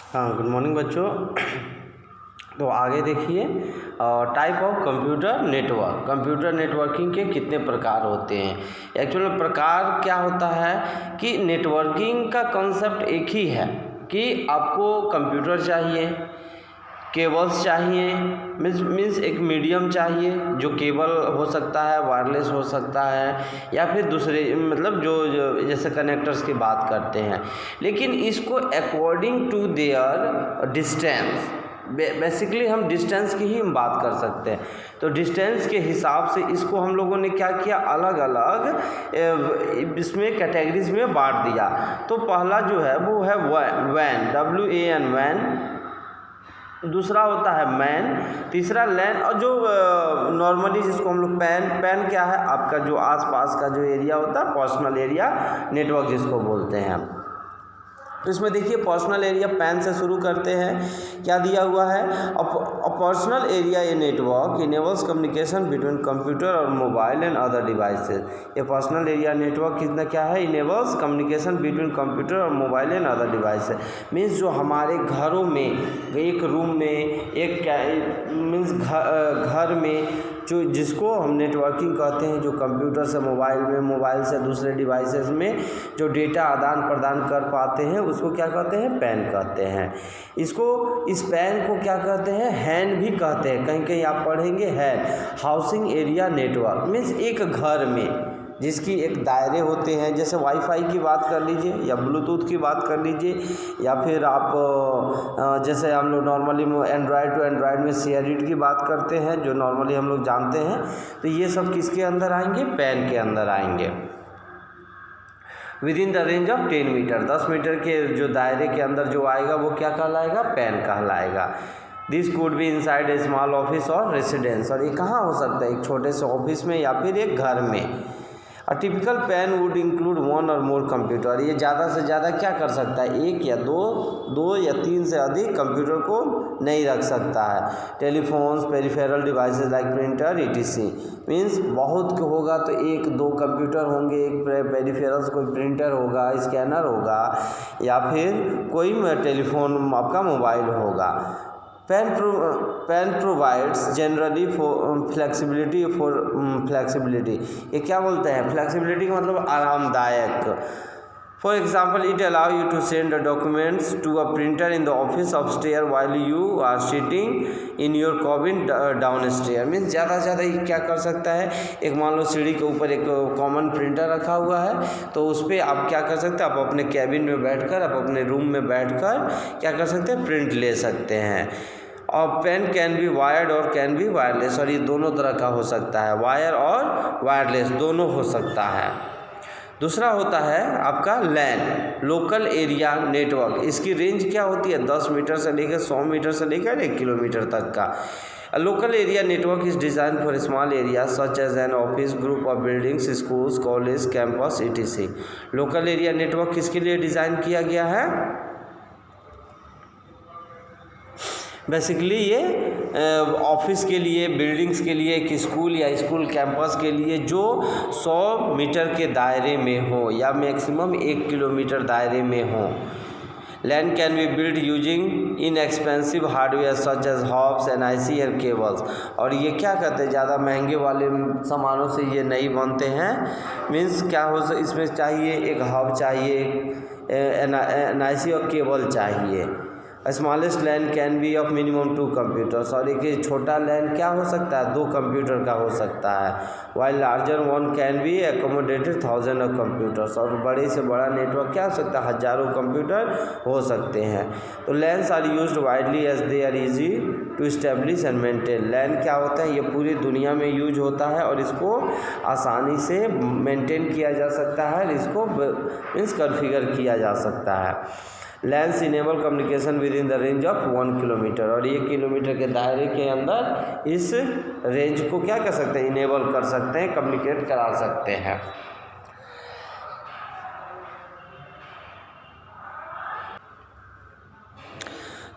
हाँ, good morning बच्चों। तो आगे देखिए, type of computer network. Computer networking के कितने प्रकार होते हैं। एक्चुअल में प्रकार क्या होता है कि नेटवर्किंग का कॉन्सेप्ट एक ही है कि आपको कंप्यूटर चाहिए, केबल्स चाहिए, मीन्स एक मीडियम चाहिए जो केबल हो सकता है, वायरलेस हो सकता है, या फिर दूसरे मतलब जो जैसे कनेक्टर्स की बात करते हैं। लेकिन इसको according to their distance, basically हम डिस्टेंस की ही बात कर सकते हैं। तो डिस्टेंस के हिसाब से इसको हम लोगों ने क्या किया, अलग अलग इसमें कैटेगरीज में बांट दिया। तो पहला जो है वो है वैन, WAN, वैन। दूसरा होता है मैन, तीसरा लैन, और जो नॉर्मली जिसको हम लोग पैन क्या है, आपका जो आसपास का जो एरिया होता है, पर्सनल एरिया नेटवर्क जिसको बोलते हैं। तो इसमें देखिए पर्सनल एरिया पैन से शुरू करते हैं। क्या दिया हुआ है, a personal area a network enables communication between computer और मोबाइल एंड अदर डिवाइसेस। ये पर्सनल एरिया नेटवर्क कितना क्या है, इनेबल्स कम्युनिकेशन बिटवीन कंप्यूटर और mobile and other devices. Means जो हमारे घरों में, एक रूम में, एक मीन्स घर में जो जिसको हम नेटवर्किंग कहते हैं, जो कंप्यूटर से मोबाइल में, मोबाइल से दूसरे डिवाइसेस में जो डेटा आदान प्रदान कर पाते हैं, उसको क्या कहते हैं, पैन कहते हैं। इस पैन को क्या कहते हैं, हैन भी कहते हैं। कहीं कहीं आप पढ़ेंगे हैन, हाउसिंग एरिया नेटवर्क। मीन्स एक घर में जिसकी एक दायरे होते हैं, जैसे वाईफाई की बात कर लीजिए, या ब्लूटूथ की बात कर लीजिए, या फिर आप जैसे हम लोग नॉर्मली एंड्रॉयड टू एंड्रॉयड में शेयरिट की बात करते हैं, जो नॉर्मली हम लोग जानते हैं। तो ये सब किसके अंदर आएंगे, पैन के अंदर आएंगे। Within the range of 10 metre, 10 metre के जो दायरे के अंदर जो आएगा वो क्या कहलाएगा, पैन कहलाएगा। This could be inside a small office और रेसिडेंस। और ये कहाँ हो सकता है, एक छोटे से ऑफिस में या फिर एक घर में। A typical pan would include one और मोर कंप्यूटर। ये ज़्यादा से ज़्यादा क्या कर सकता है, एक या दो या तीन से अधिक कंप्यूटर को नहीं रख सकता है। Telephones, peripheral devices like printer, ETC। Means बहुत होगा तो एक दो कंप्यूटर होंगे, एक पेरिफेरल्स, कोई प्रिंटर होगा, स्कैनर होगा, या फिर कोई टेलीफोन आपका मोबाइल होगा। पैन प्रोवाइड्स जनरली फ्लेक्सिबिलिटी ये क्या बोलते हैं, फ्लेक्सिबिलिटी का मतलब आरामदायक। For example, it allow you to send documents to a printer in the office upstair while you are sitting in your cabin downstair. Means ज़्यादा से ज़्यादा ये क्या कर सकता है, एक मान लो सीढ़ी के ऊपर एक कॉमन प्रिंटर रखा हुआ है, तो उस पर आप क्या कर सकते हैं, आप अपने कैबिन में बैठकर, आप अपने रूम में बैठकर क्या कर सकते हैं, प्रिंट ले सकते हैं। और पेन कैन बी वायर्ड और कैन बी वायरलेस। और ये दोनों तरह का हो सकता है, वायर और वायरलेस दोनों हो सकता है। दूसरा होता है आपका लैन, लोकल एरिया नेटवर्क। इसकी रेंज क्या होती है, 10 मीटर से लेकर 100 मीटर से लेकर 1 किलोमीटर तक का। A local area network is designed for small areas such as an office, group of buildings, schools, college, campus, etc. Local area network किसके लिए डिज़ाइन किया गया है, बेसिकली ये ऑफिस के लिए, बिल्डिंग्स के लिए, एक स्कूल या स्कूल कैंपस के लिए जो 100 मीटर के दायरे में हो या मैक्सिमम 1 किलोमीटर दायरे में हो। LAN can be build using inexpensive hardware such as hubs, NIC और केबल्स। और ये क्या कहते हैं, ज़्यादा महंगे वाले सामानों से ये नहीं बनते हैं। मीन्स क्या हो, इसमें चाहिए एक हब चाहिए, NIC और केबल चाहिए। Smallest LAN can be of minimum 2 computers. और एक छोटा लैन क्या हो सकता है, 2 कंप्यूटर का हो सकता है। While larger one can be accommodated 1000 of computers. और बड़े से बड़ा नेटवर्क क्या हो सकता है, हज़ारों कंप्यूटर हो सकते हैं। तो LANs are used widely as they are easy to establish and maintain. LAN क्या होता है, ये पूरी दुनिया में यूज होता है और इसको आसानी से मेंटेन किया जा सकता है, इसको मीन्स कॉन्फ़िगर किया जा सकता है। Lens enable communication within the range of 1 kilometre. और 1 किलोमीटर के दायरे के अंदर इस रेंज को क्या कर सकते हैं, इनेबल कर सकते हैं, कम्युनिकेट करा सकते हैं।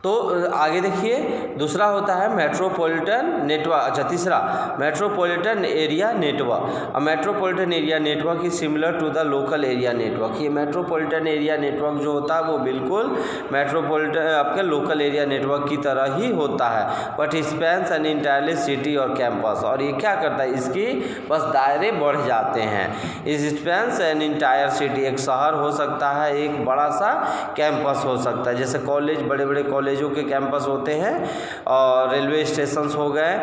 तो आगे देखिए, दूसरा होता है मेट्रोपॉलिटन नेटवर्क। अच्छा, तीसरा मेट्रोपॉलिटन एरिया नेटवर्क। अब metropolitan area network is similar to the local area network. ये मेट्रोपॉलिटन एरिया नेटवर्क जो होता है वो बिल्कुल मेट्रोपॉलिटन आपके लोकल एरिया नेटवर्क की तरह ही होता है, but spans an entirely city और कैंपस। और ये क्या करता है, इसकी बस दायरे बढ़ जाते हैं। इस स्पैन्स एन इंटायर सिटी, एक शहर हो सकता है, एक बड़ा सा कैंपस हो सकता है, जैसे कॉलेज, बड़े बड़े कॉलेजों के कैंपस होते हैं, और रेलवे स्टेशंस हो गए।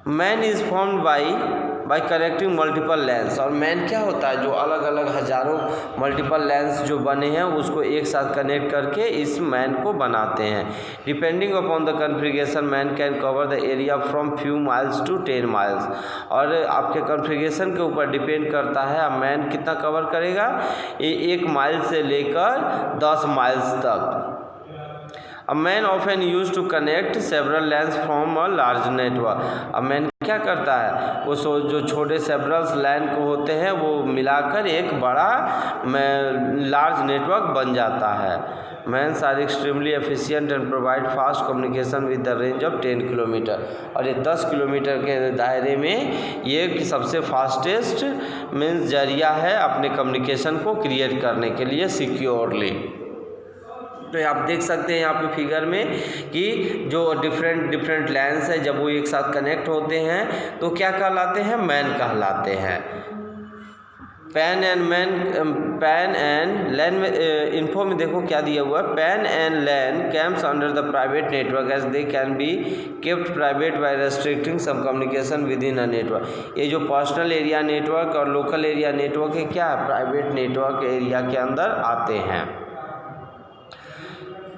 Man is formed by connecting multiple lens. और मैन क्या होता है, जो अलग अलग हजारों मल्टीपल लेंस जो बने हैं उसको एक साथ कनेक्ट करके इस मैन को बनाते हैं। Depending upon the configuration MAN can cover the area from few miles to 10 miles. और आपके कॉन्फ़िगरेशन के ऊपर डिपेंड करता है अब मैन कितना कवर करेगा, ये 1 माइल से लेकर 10 माइल्स तक। A man often used to connect several LANs from a large network। अब मैन क्या करता है, वो जो छोटे सेवरल LAN को होते हैं वो मिलाकर एक बड़ा लार्ज नेटवर्क बन जाता है। MANs are extremely efficient and provide fast communication with the range of 10 kilometre. और ये 10 किलोमीटर के दायरे में ये सबसे फास्टेस्ट मीन्स जरिया है अपने कम्युनिकेशन को क्रिएट करने के लिए सिक्योरली। तो आप देख सकते हैं यहाँ पे फिगर में कि जो डिफरेंट लैंस है जब वो एक साथ कनेक्ट होते हैं तो क्या कहलाते हैं, मैन कहलाते हैं। पैन एंड लैन में इन्फो में देखो क्या दिया हुआ है, PAN and LAN comes under the private network as they can be kept private by restricting some communication within a network. ये जो पर्सनल एरिया नेटवर्क और लोकल एरिया नेटवर्क है, क्या प्राइवेट नेटवर्क एरिया के अंदर आते हैं।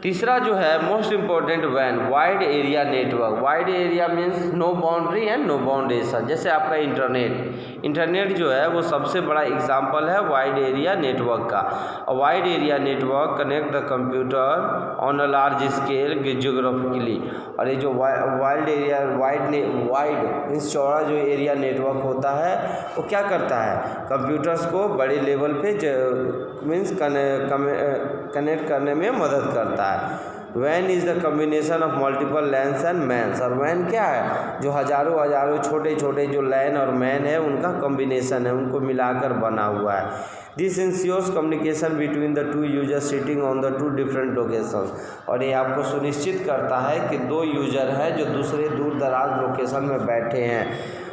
तीसरा जो है मोस्ट इम्पॉर्टेंट वैन, wide area network. Wide area means no boundary and no boundation. जैसे आपका इंटरनेट जो है वो सबसे बड़ा एग्जांपल है वाइड एरिया नेटवर्क का। और wide area network connect the computer on a large scale geographically. और ये जो वाइड मीन्स चौड़ा जो एरिया नेटवर्क होता है वो क्या करता है, कंप्यूटर्स को बड़े लेवल पे मीन्स कनेक्ट करने में मदद करता है। वैन is the combination of multiple LANs and MANs. और वैन क्या है, जो हजारों छोटे छोटे जो लैन और मैन है उनका कम्बिनेशन है, उनको मिलाकर बना हुआ है। This ensures communication between the two users sitting on the 2 different locations. और ये आपको सुनिश्चित करता है कि 2 यूजर हैं जो दूसरे दूर दराज लोकेशन में बैठे हैं,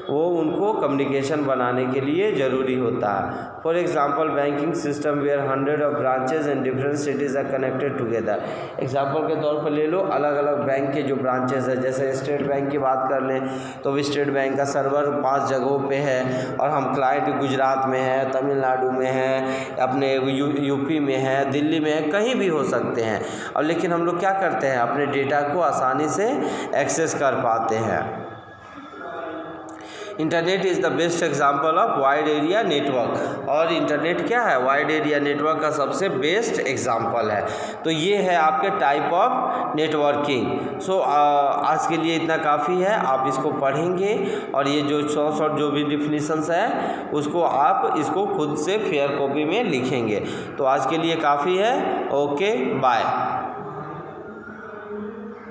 वो उनको कम्युनिकेशन बनाने के लिए ज़रूरी होता है। For example banking system where 100 of branches and different cities are connected together. Example के तौर पर ले लो, अलग अलग बैंक के जो ब्रांचेज है, जैसे स्टेट बैंक की बात कर लें तो स्टेट बैंक का सर्वर 5 जगहों पे है और हम क्लाइंट गुजरात में है, तमिलनाडु में है, अपने यूपी में है, दिल्ली में है, कहीं भी हो सकते हैं। और लेकिन हम लोग क्या करते हैं, अपने डेटा को आसानी से एक्सेस कर पाते हैं। Internet is the best example of wide area network. और इंटरनेट क्या है, वाइड एरिया नेटवर्क का सबसे बेस्ट एग्जाम्पल है। तो ये है आपके टाइप ऑफ नेटवर्किंग। सो आज के लिए इतना काफ़ी है, आप इसको पढ़ेंगे और ये जो शॉर्ट जो भी डिफिनीशंस है उसको आप इसको खुद से फेयर कॉपी में लिखेंगे। तो आज के लिए काफ़ी है। Okay, bye.